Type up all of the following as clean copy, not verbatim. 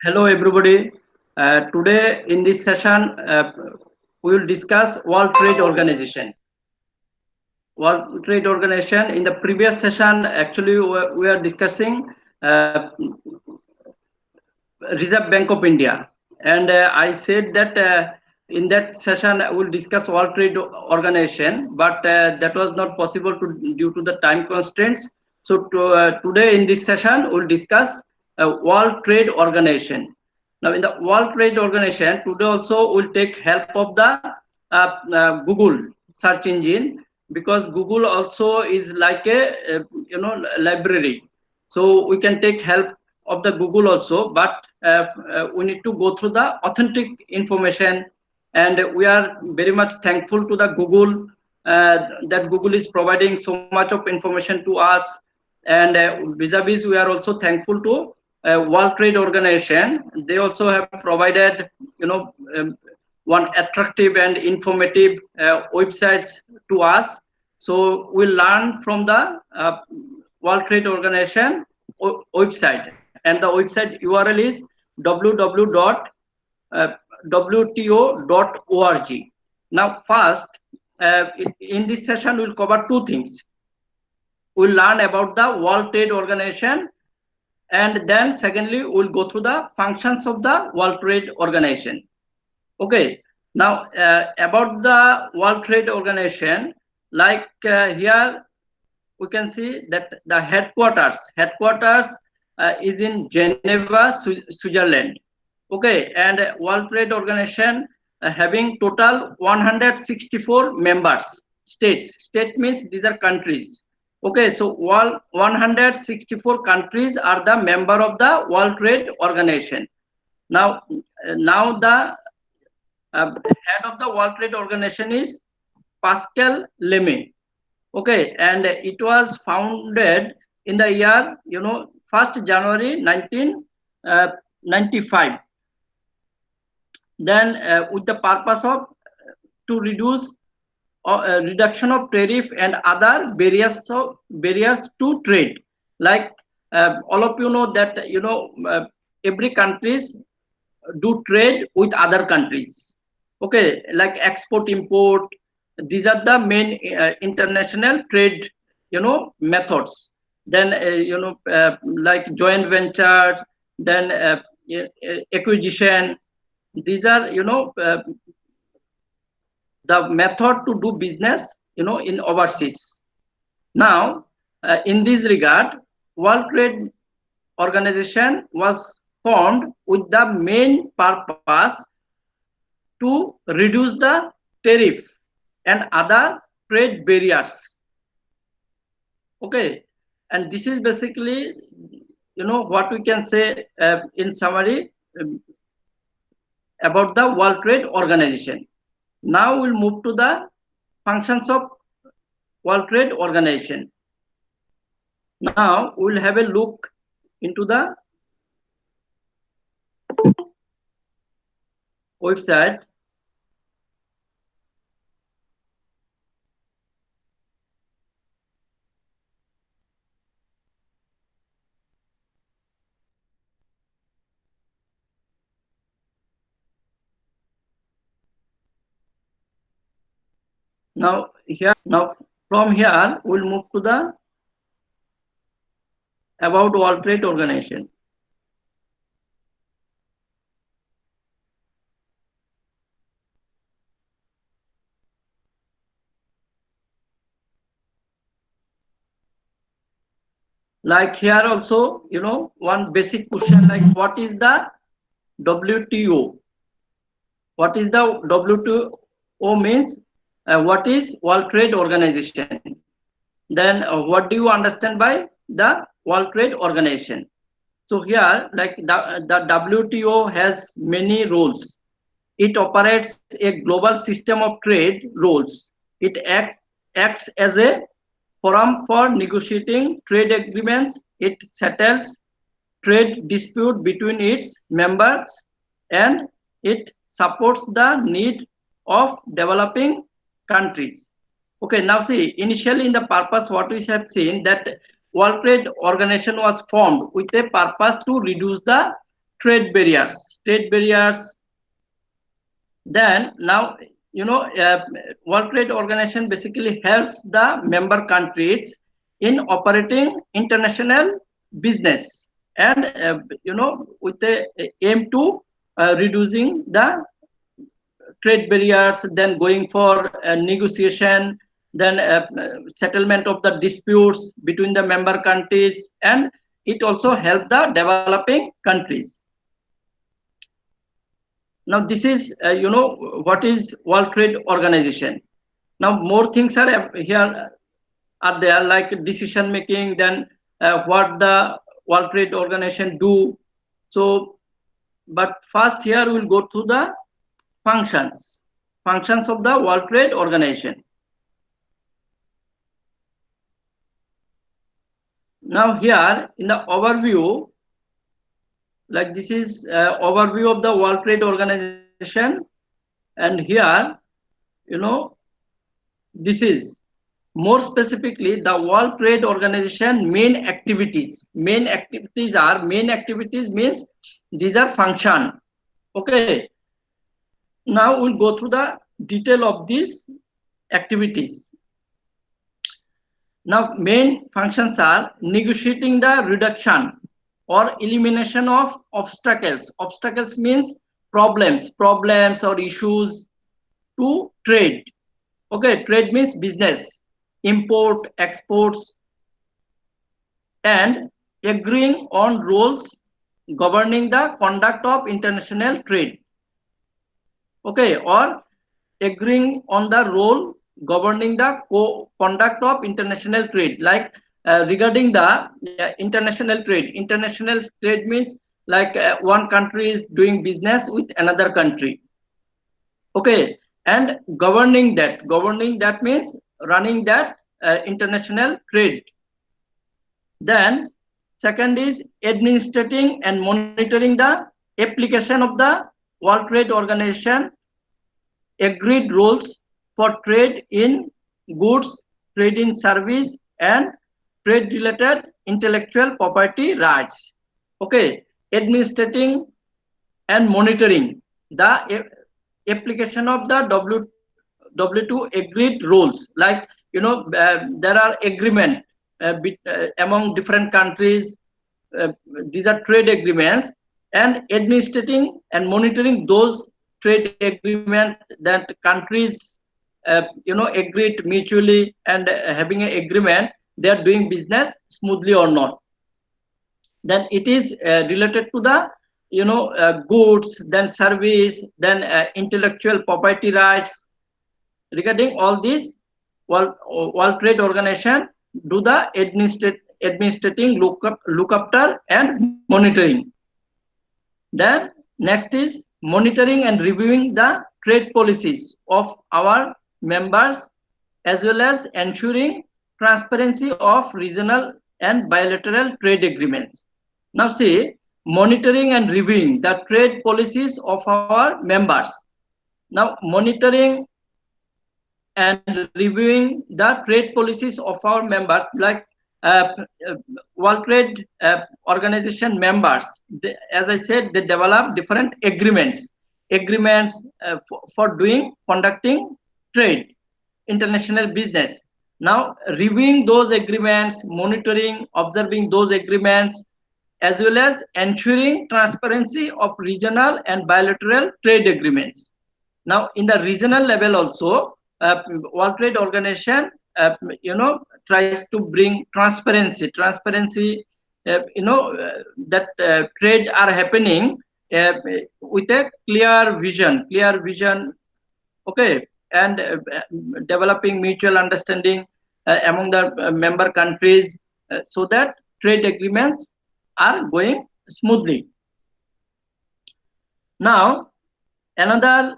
Hello, everybody. Today in this session, we will discuss World Trade Organization. World Trade Organization. In the previous session, actually, we are discussing Reserve Bank of India, and I said that in that session we'll discuss World Trade Organization, but that was not possible due to the time constraints. So today in this session we'll discuss World Trade Organization. Now in the World Trade Organization today also we'll take help of the Google search engine, because Google also is like a library, so we can take help of the Google also, but we need to go through the authentic information, and we are very much thankful to the Google, that Google is providing so much of information to us, and vis-a-vis we are also thankful to World Trade Organization. They also have provided one attractive and informative websites to us. So we learn from the World Trade Organization website, and the website URL is www.wto.org. Now first, in this session we'll cover two things. We'll learn about the World Trade Organization, and then secondly we'll go through the functions of the World Trade Organization. Okay, now about the World Trade Organization, like here we can see that the headquarters is in Geneva, Switzerland. Okay, and World Trade Organization having total 164 members. State means these are countries. Okay, so 164 countries are the member of the World Trade Organization. Now the head of the World Trade Organization is Pascal Lamy. Okay, and it was founded in the year 1st January 1995. Then with the purpose of to reduce reduction of tariff and other barriers to trade. Like all of you know that every countries do trade with other countries. Okay, like export import, these are the main international trade methods. Then like joint ventures, then acquisition, these are the method to do business in overseas. Now in this regard, World Trade Organization was formed with the main purpose to reduce the tariff and other trade barriers. Okay, and this is basically what we can say in summary about the World Trade Organization. Now we'll move to the functions of World Trade Organization. Now we'll have a look into the website. Now from here we'll move to the about World Trade Organization. Like here also, one basic question, like what is the WTO? What is the WTO means? What is World Trade Organization? Then what do you understand by the World Trade Organization? So here, like the WTO has many roles. It operates a global system of trade rules. It acts as a forum for negotiating trade agreements. It settles trade dispute between its members, and it supports the need of developing countries. Okay, now see, initially in the purpose, what we have seen that World Trade Organization was formed with a purpose to reduce the trade barriers. Then now, World Trade Organization basically helps the member countries in operating international business, and with the aim to reducing the trade barriers, then going for negotiation, then settlement of the disputes between the member countries, and it also helps the developing countries. Now this is what is World Trade Organization. Now more things are here are there, like decision making, then what the World Trade Organization do. So but first here we'll go to the functions of the World Trade Organization. Now here in the overview, like this is overview of the World Trade Organization, and here this is more specifically the World Trade Organization main activities. Main activities means these are function. Okay, now we'll go through the detail of these activities. Now main functions are negotiating the reduction or elimination of obstacles. Obstacles means problems or issues to trade. Okay, trade means business, import, exports, and agreeing on rules governing the conduct of international trade. Okay, or agreeing on the rule governing the conduct of international trade, like regarding the international trade. International trade means like one country is doing business with another country. Okay, and governing that means running that international trade. Then second is administrating and monitoring the application of the World Trade Organization agreed rules for trade in goods, trade in service, and trade related intellectual property rights. Okay, administrating and monitoring the application of the WTO agreed rules, like there are agreement among different countries. These are trade agreements, and administrating and monitoring those trade agreement that countries agreed mutually, and having an agreement they are doing business smoothly or not. Then it is related to the goods, then service, then intellectual property rights. Regarding all these, World Trade Organization do the administrating look after and monitoring. Then next is monitoring and reviewing the trade policies of our members, as well as ensuring transparency of regional and bilateral trade agreements. Now see, monitoring and reviewing the trade policies of our members. Now monitoring and reviewing the trade policies of our members, like World Trade Organization members, as I said, they develop different agreements for conducting trade, international business. Now reviewing those agreements, monitoring, observing those agreements, as well as ensuring transparency of regional and bilateral trade agreements. Now in the regional level also, World Trade Organization tries to bring transparency that trade are happening with a clear vision, okay, and developing mutual understanding among the member countries, so that trade agreements are going smoothly. Now another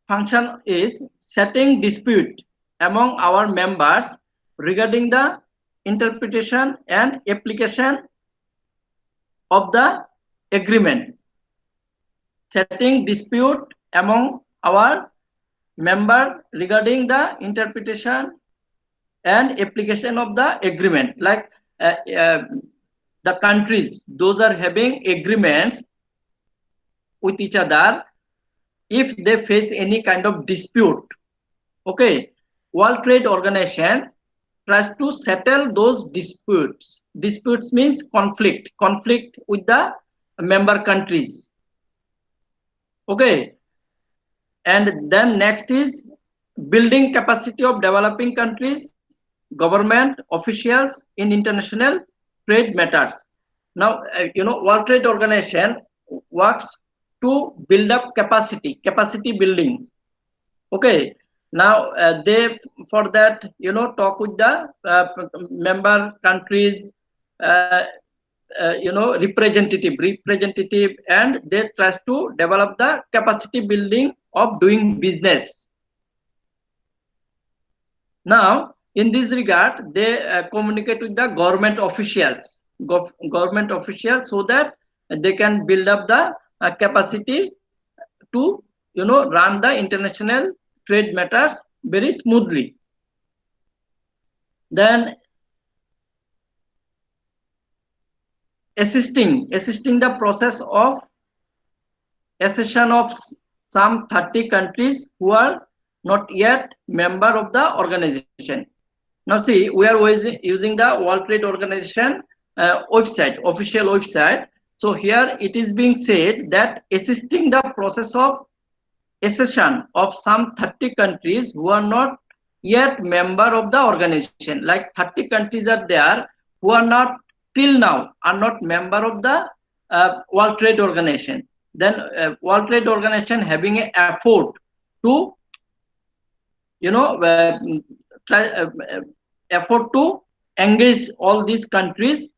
function is setting dispute among our members regarding the interpretation and application of the agreement. Setting dispute among our member regarding the interpretation and application of the agreement, like the countries, those are having agreements with each other, if they face any kind of dispute, okay, World Trade Organization tries to settle those disputes. Disputes means conflict with the member countries, okay. And then next is building capacity of developing countries, government officials in international trade matters. Now, World Trade Organization works to build up capacity building. Okay. Now, they for that, talk with the member countries, uh, representative, and they try to develop the capacity building of doing business. Now, in this regard, they communicate with the government officials, so that they can build up the capacity to, run the international trade matters very smoothly. Then assisting the process of accession of some 30 countries who are not yet member of the organization. Now see, we are using the World Trade Organization website, official website. So here it is being said that assisting the process of accession of some 30 countries who are not yet member of the organization. Like 30 countries are there who are not, till now, are not member of the World Trade Organization. Then World Trade Organization having an effort to, try, effort to engage all these countries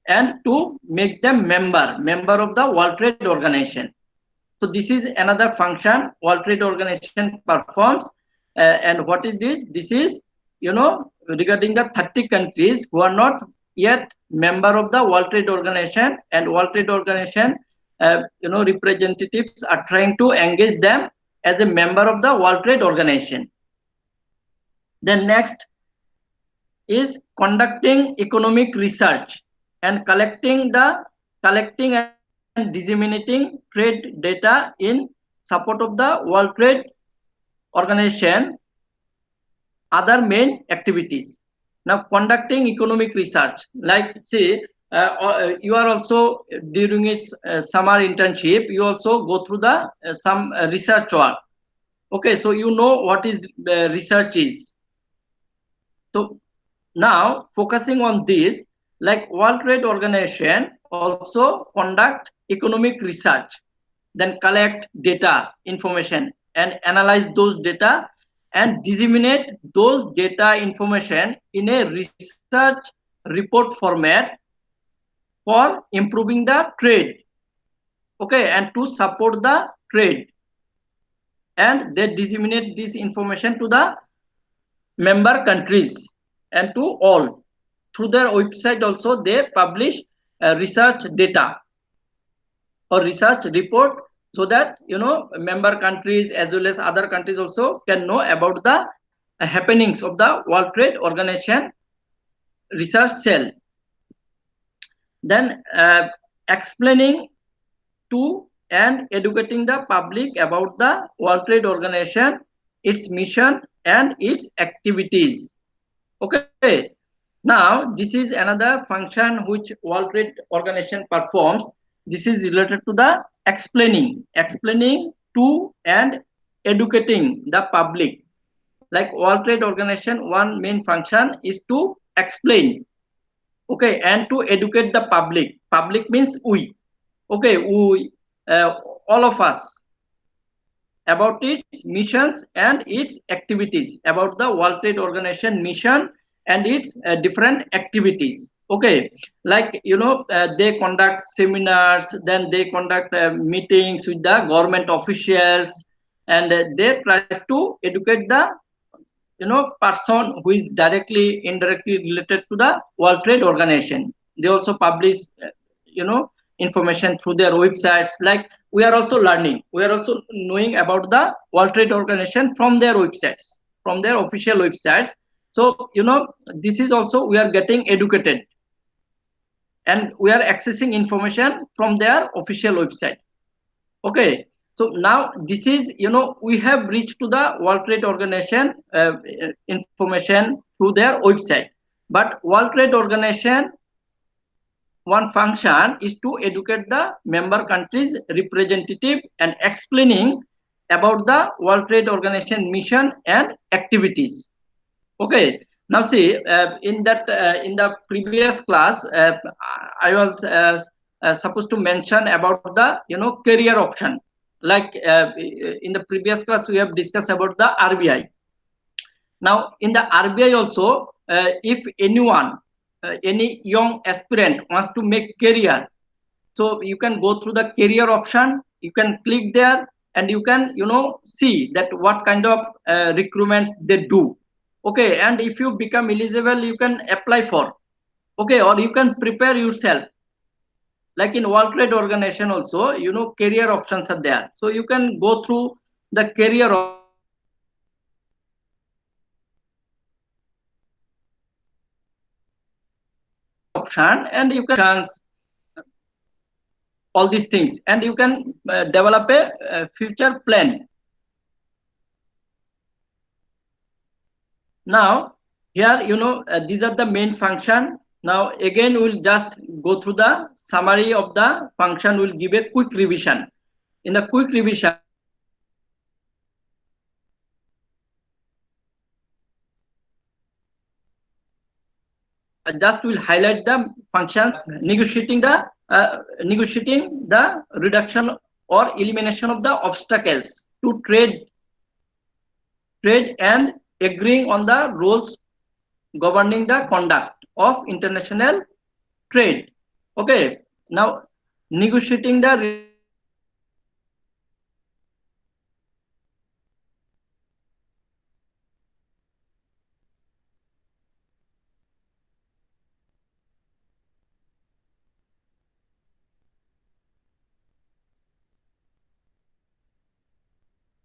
and to make them member of the World Trade Organization. So this is another function World Trade Organization performs. And what is this? This is, regarding the 30 countries who are not yet member of the World Trade Organization, and World Trade Organization, representatives are trying to engage them as a member of the World Trade Organization. Then next is conducting economic research and collecting and disseminating trade data in support of the World Trade Organization other main activities. Now, conducting economic research, like say, you are also during a summer internship, you also go through the some research work. Okay, so you know what is research is. So now focusing on this, like World Trade Organization also conduct economic research, then collect data information and analyze those data and disseminate those data information in a research report format for improving the trade, okay, and to support the trade. And they disseminate this information to the member countries and to all. Through their website also they publish research data or research report, so that member countries as well as other countries also can know about the happenings of the World Trade Organization research cell. Then explaining to and educating the public about the World Trade Organization, its mission and its activities. Okay. Now, this is another function which World Trade Organization performs. This is related to the explaining to and educating the public. Like World Trade Organization, one main function is to explain, okay, and to educate the public. Public means we, okay, we, all of us, about its missions and its activities, about the World Trade Organization mission and its different activities. Okay, like they conduct seminars, then they conduct meetings with the government officials, and they try to educate the person who is directly indirectly related to the World Trade Organization. They also publish information through their websites. Like we are also learning, we are also knowing about the World Trade Organization from their websites, from their official websites. So this is also, we are getting educated. and we are accessing information from their official website. Okay, so now this is, we have reached to the World Trade Organization information through their website. But World Trade Organization one function is to educate the member countries representative and explaining about the World Trade Organization mission and activities. Okay, now see, in the previous class, I was supposed to mention about the career option. Like in the previous class, we have discussed about the RBI. Now in the RBI also, if anyone, any young aspirant wants to make career, so you can go through the career option. You can click there, and you can see that what kind of recruitments they do. Okay, and if you become eligible, you can apply for. Okay, or you can prepare yourself. Like in World Trade Organization also, career options are there. So you can go through the career option, and you can chance all these things, and you can develop a future plan. Now here, these are the main function. Now again, we'll just go through the summary of the function. We'll give a quick revision. In the quick revision, just will highlight the function negotiating the reduction or elimination of the obstacles to trade and agreeing on the rules governing the conduct of international trade. Okay, now negotiating the reduction or elimination of the obstacles to trade and agreeing on the rules governing the conduct of international trade. Okay, now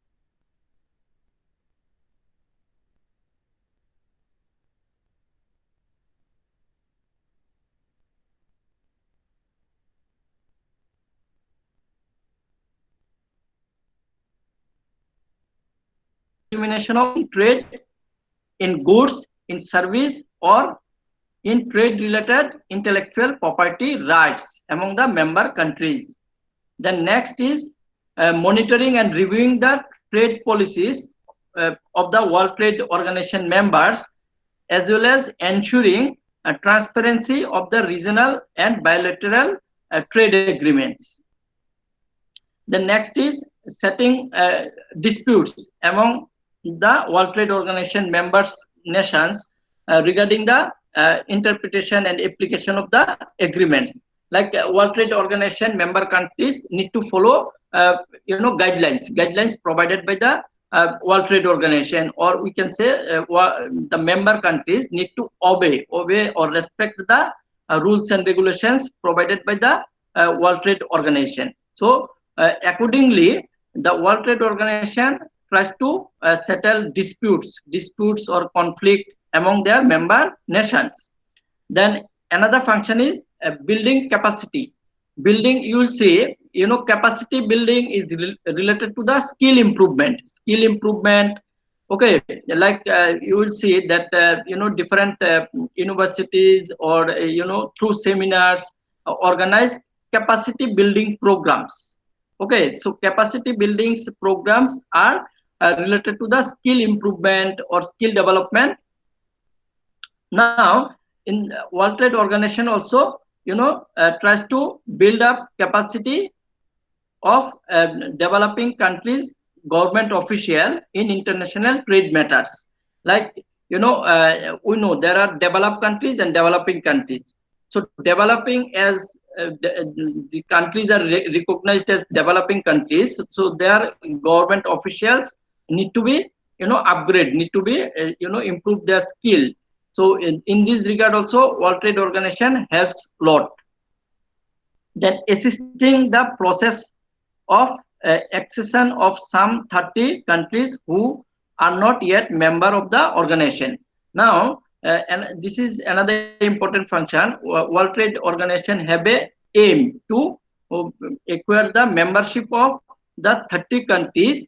elimination of trade in goods, in service, or in trade related intellectual property rights among the member countries. Then next is monitoring and reviewing the trade policies of the World Trade Organization members, as well as ensuring transparency of the regional and bilateral trade agreements. The next is setting disputes among the World Trade Organization members nations regarding the interpretation and application of the agreements. Like World Trade Organization member countries need to follow guidelines provided by the World Trade Organization, or we can say the member countries need to obey or respect the rules and regulations provided by the World Trade Organization. So accordingly, the World Trade Organization tries to settle disputes or conflict among their member nations. Then another function is building capacity. Building, you will see, capacity building is related to the skill improvement. Okay, like you will see that different universities or through seminars organize capacity building programs. Okay, so capacity building programs are related to the skill improvement or skill development. Now in World Trade Organization also, tries to build up capacity of developing countries government official in international trade matters. Like we know there are developed countries and developing countries. So developing, as the countries are recognized as developing countries, so their government officials need to be upgrade, need to be improve their skill. So in this regard also, World Trade Organization helps a lot. Then assisting the process of accession of some 30 countries who are not yet member of the organization. Now and this is another important function. World Trade Organization have a aim to acquire the membership of the 30 countries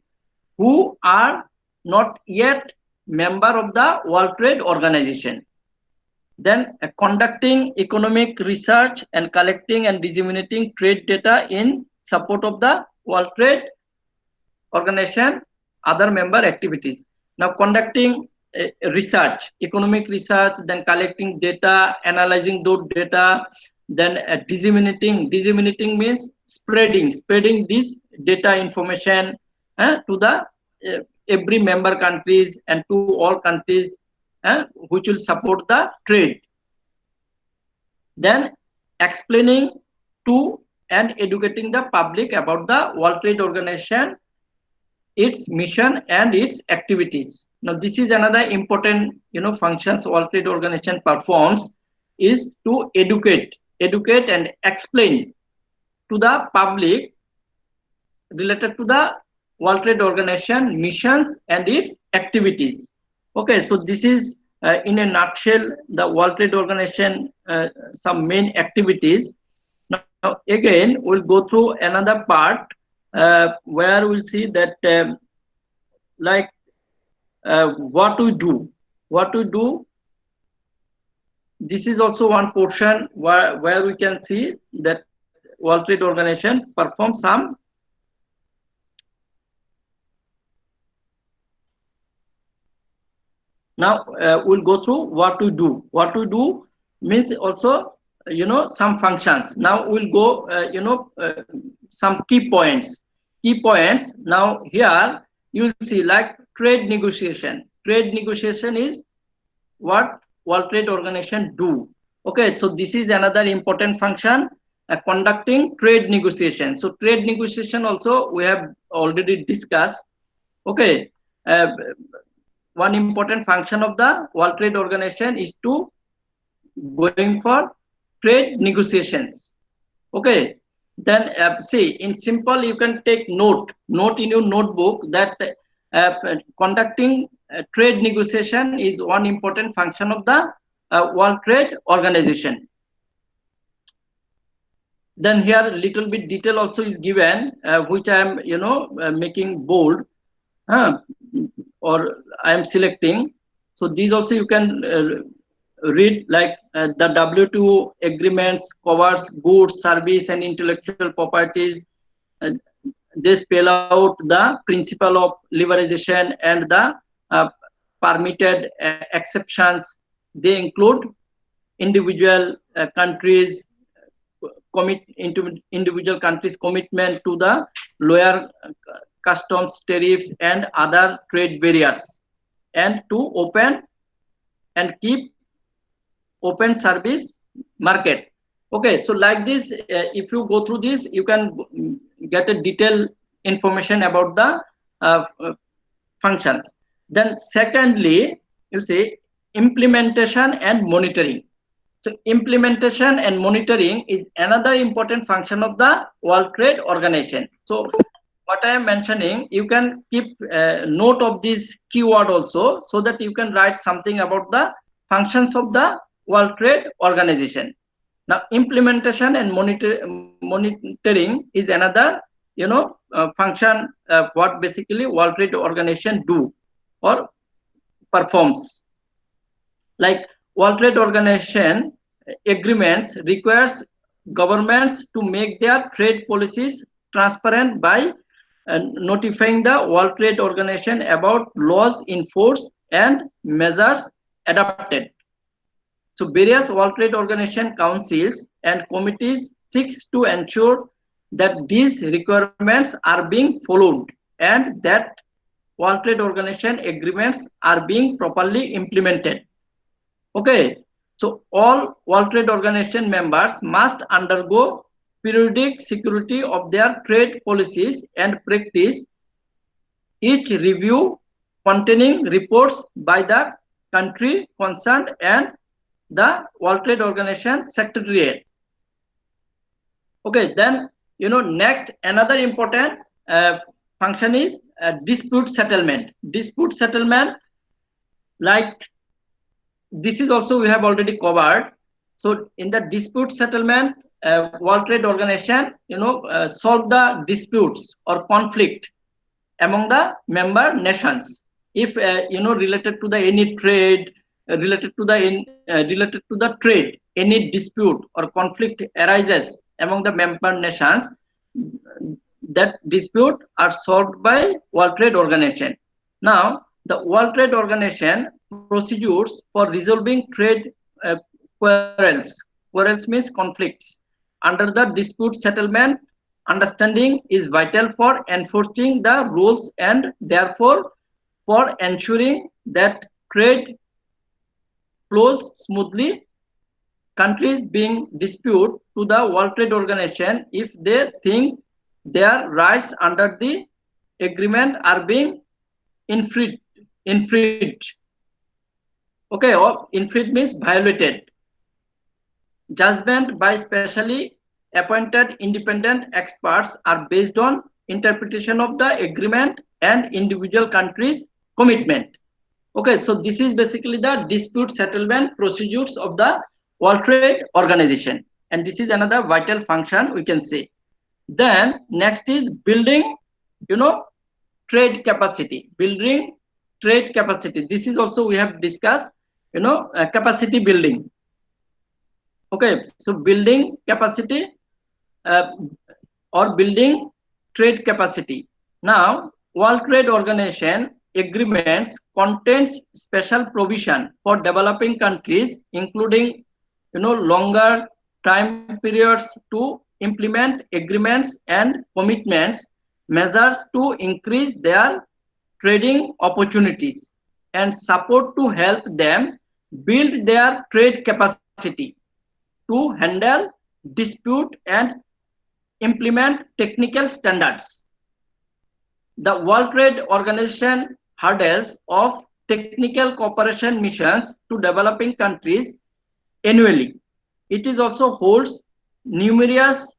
who are not yet member of the World Trade Organization. Then conducting economic research and collecting and disseminating trade data in support of the World Trade Organization, other member activities. Now conducting research, economic research, then collecting data, analyzing those data, then disseminating means spreading this data information to the every member countries and to all countries which will support the trade. Then explaining to and educating the public about the World Trade Organization, its mission and its activities. Now this is another important functions World Trade Organization performs, is to educate and explain to the public related to the World Trade Organization missions and its activities. Okay, so this is in a nutshell the World Trade Organization some main activities. Now again we'll go through another part where we'll see that like what we do. This is also one portion where we can see that World Trade Organization performs some. Now we'll go through what we do. What we do means also some functions. Now we'll go some key points. Now here you'll see like trade negotiation. Trade negotiation is what World Trade Organization do. Okay, so this is another important function, conducting trade negotiation. So trade negotiation also we have already discussed. Okay, one important function of the World Trade Organization is to going for trade negotiations. Okay, then see, in simple you can take note in your notebook that conducting trade negotiation is one important function of the World Trade Organization. Then here little bit detail also is given, which I am making bold, or I am selecting. So these also you can read, like the WTO agreements covers goods, service, and intellectual properties. They spell out the principle of liberalization and the permitted exceptions. They include individual countries individual countries' commitment to the lower customs tariffs and other trade barriers, and to open and keep open service market. Okay, so like this, if you go through this, you can get a detailed information about the functions. Then secondly, you see implementation and monitoring. So implementation and monitoring is another important function of the World Trade Organization. So what I am mentioning, you can keep note of this keyword also, so that you can write something about the functions of the World Trade Organization. Now implementation and monitoring is another function what basically World Trade Organization do or performs. Like World Trade Organization agreements requires governments to make their trade policies transparent by notifying the World Trade Organization about laws in force and measures adopted. So various World Trade Organization councils and committees seeks to ensure that these requirements are being followed and that World Trade Organization agreements are being properly implemented. Okay, so all World Trade Organization members must undergo periodic security of their trade policies and practice, each review containing reports by the country concerned and the World Trade Organization Secretariat. Okay, then next another important function is dispute settlement. Dispute settlement, like this is also we have already covered. So in the dispute settlement, World Trade Organization, solve the disputes or conflict among the member nations. If related to the any trade, related to the trade, any dispute or conflict arises among the member nations, that dispute are solved by World Trade Organization. Now, the World Trade Organization procedures for resolving trade quarrels. Quarrels means conflicts. Under the dispute settlement, understanding is vital for enforcing the rules and therefore for ensuring that trade flows smoothly. Countries being dispute to the World Trade Organization if they think their rights under the agreement are being infringed. Okay, or infringed means violated. Judgment by specially appointed independent experts are based on interpretation of the agreement and individual countries' commitment. Okay, so this is basically the dispute settlement procedures of the World Trade Organization, and this is another vital function we can say. Then next is building, trade capacity. Building trade capacity. This is also we have discussed, capacity building. Okay, so building capacity uh, or building trade capacity. Now, World Trade Organization agreements contains special provision for developing countries, including longer time periods to implement agreements and commitments, measures to increase their trading opportunities, and support to help them build their trade capacity to handle dispute and implement technical standards. The World Trade Organization hurdles of technical cooperation missions to developing countries annually. It is also holds numerous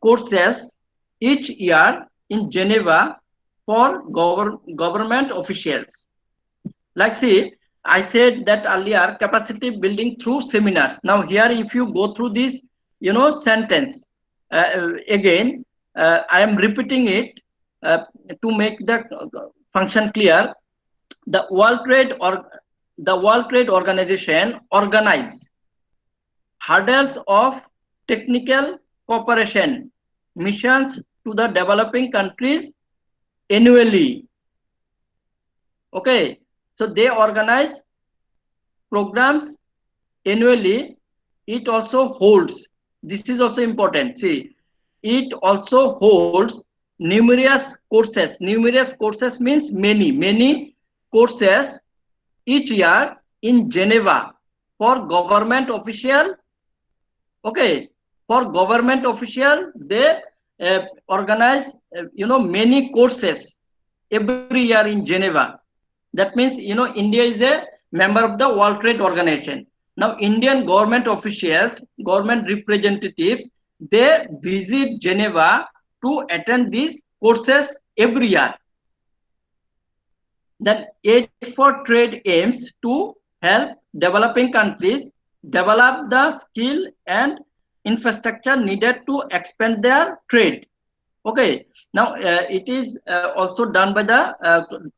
courses each year in Geneva for government officials. Like see, I said that earlier, capacity building through seminars. Now here, if you go through this, sentence again, I am repeating it to make the function clear. The World Trade Organization organize hurdles of technical cooperation missions to the developing countries annually. Okay, so they organize programs annually. It also holds, this is also important, see, it also holds numerous courses. Numerous courses means many courses each year in Geneva for government official. Okay, for government official, they organize many courses every year in Geneva. That means India is a member of the World Trade Organization. Now Indian government officials, government representatives, they visit Geneva to attend these courses every year. Then aid for trade aims to help developing countries develop the skill and infrastructure needed to expand their trade. Okay, now it is also done by the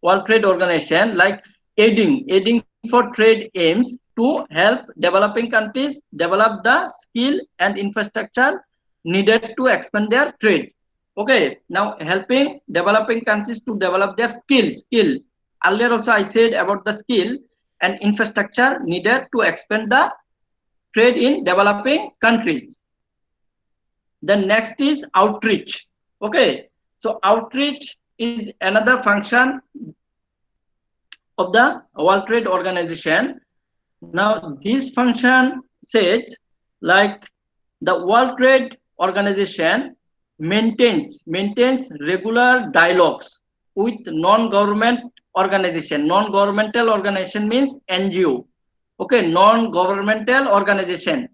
World Trade Organization, like aiding for trade aims to help developing countries develop the skill and infrastructure needed to expand their trade. Okay, now helping developing countries to develop their skill. Earlier also I said about the skill and infrastructure needed to expand the trade in developing countries. Then next is outreach. Okay, so outreach is another function of the World Trade Organization. Now this function says, like, the World Trade Organization maintains regular dialogues with non-government organization. Non-governmental organization means NGO. Okay, non-governmental organization,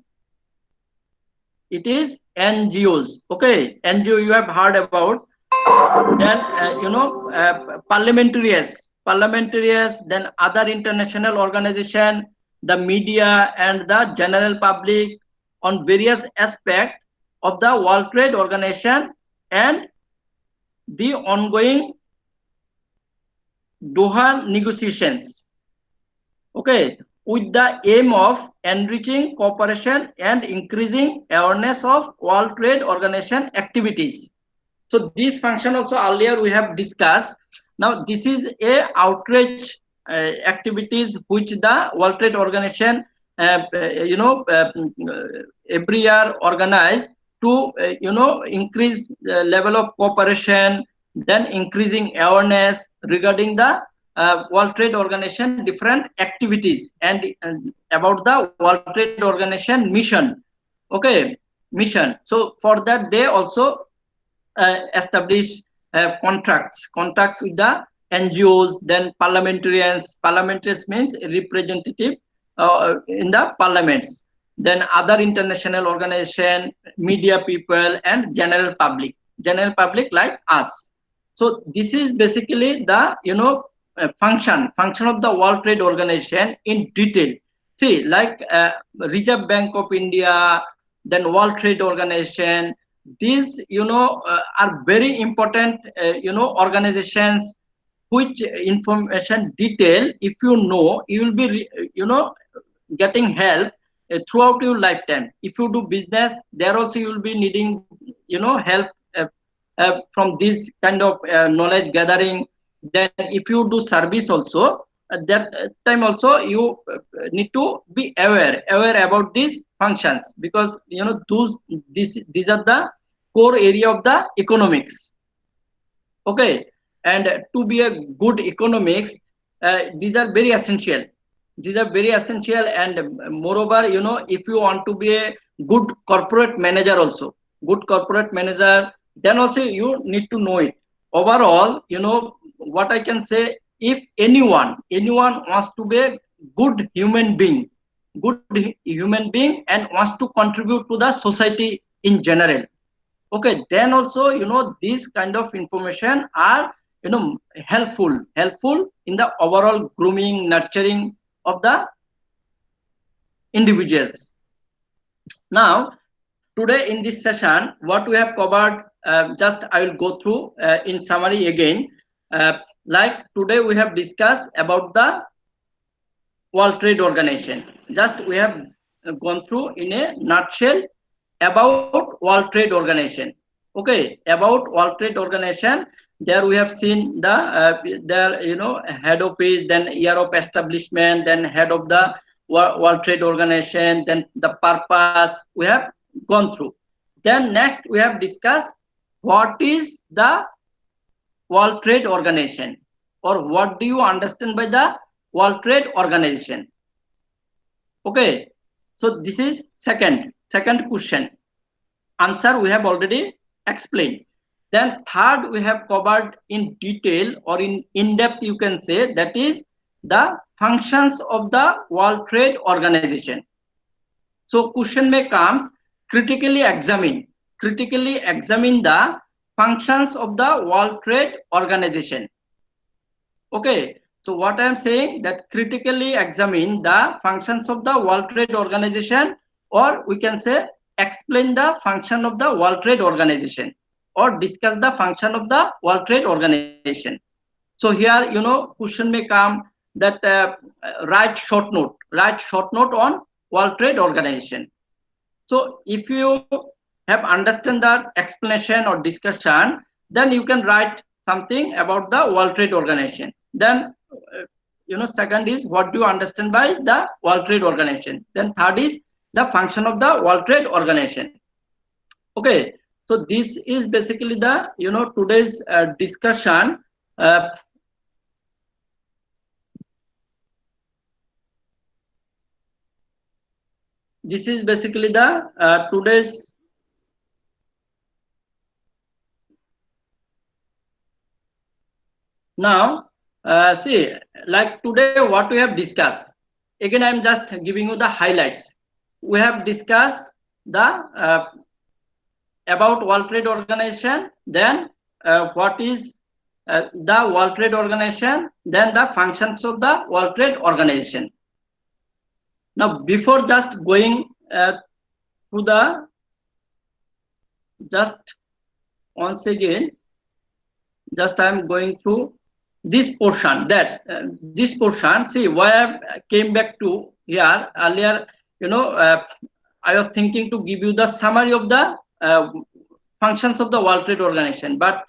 it is NGOs. Okay, NGO you have heard about. Then parliamentarians, then other international organization, the media and the general public on various aspects of the World Trade Organization and the ongoing Doha negotiations. Okay, with the aim of enriching cooperation and increasing awareness of World Trade Organization activities. So this function also earlier we have discussed. Now this is a outreach activities which the World Trade Organization every year organize to increase the level of cooperation, then increasing awareness regarding the World Trade Organization different activities and about the World Trade Organization mission. Okay, mission. So for that they also establish contracts with the NGOs, then parliamentarians. Parliamentarians means representative in the parliaments. Then other international organization, media people, and general public. General public like us. So this is basically the function of the World Trade Organization in detail. See, like Reserve Bank of India, then World Trade Organization, these are very important organizations which information detail, if you know, you will be getting help throughout your lifetime. If you do business, there also you will be needing help from this kind of knowledge gathering. Then if you do service also, at that time also you need to be aware about these functions, because these are the core area of the economics. Okay, and to be a good economics, these are very essential. These are very essential, and moreover, if you want to be a good corporate manager also, good corporate manager, then also you need to know it. Overall, what I can say, if anyone wants to be a good human being, and wants to contribute to the society in general, okay, then also these kind of information are helpful in the overall grooming, nurturing of the individuals. Now today in this session, what we have covered, just I will go through in summary again. Like today we have discussed about the World Trade Organization. Just we have gone through in a nutshell about World Trade Organization. Okay, about World Trade Organization. There we have seen the their head office, then year of establishment, then head of the World Trade Organization, then the purpose we have gone through. Then next we have discussed what is the World Trade Organization, or what do you understand by the World Trade Organization. Okay, so this is second question. Answer we have already explained. Then third we have covered in detail, or in depth you can say, that is the functions of the World Trade Organization. So question may comes, critically examine the functions of the World Trade Organization. Okay, so what I am saying, that critically examine the functions of the World Trade Organization, or we can say explain the function of the World Trade Organization, or discuss the function of the World Trade Organization. So here question may come that write short note on World Trade Organization. So if you have understand that explanation or discussion, then you can write something about the World Trade Organization. Then second is, what do you understand by the World Trade Organization. Then third is the function of the World Trade Organization. Okay, so this is basically the today's discussion. This is basically the today's now. See, like today what we have discussed, again I am just giving you the highlights. We have discussed the about World Trade Organization, then what is the World Trade Organization, then the functions of the World Trade Organization. Now, before just going to the, just once again, just I am going through this portion, that this portion, see why I came back to here earlier, I was thinking to give you the summary of the functions of the World Trade Organization, but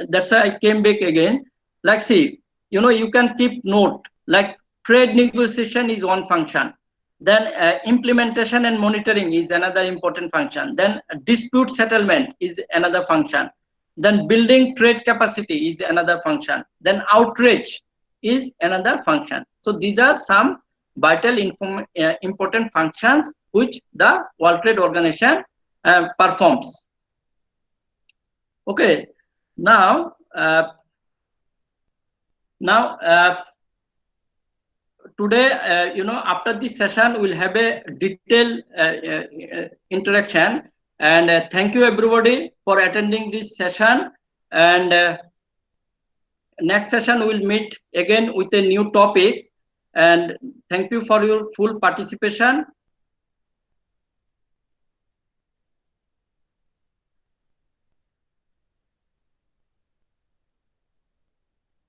that's why I came back again. Like, see, you can keep note, like trade negotiation is one function, then implementation and monitoring is another important function, then dispute settlement is another function, then building trade capacity is another function, then outreach is another function. So these are some vital important functions which the World Trade Organization performs. Okay, now today, after this session, we'll have a detailed interaction. And thank you everybody for attending this session. And next session we'll meet again with a new topic. And thank you for your full participation.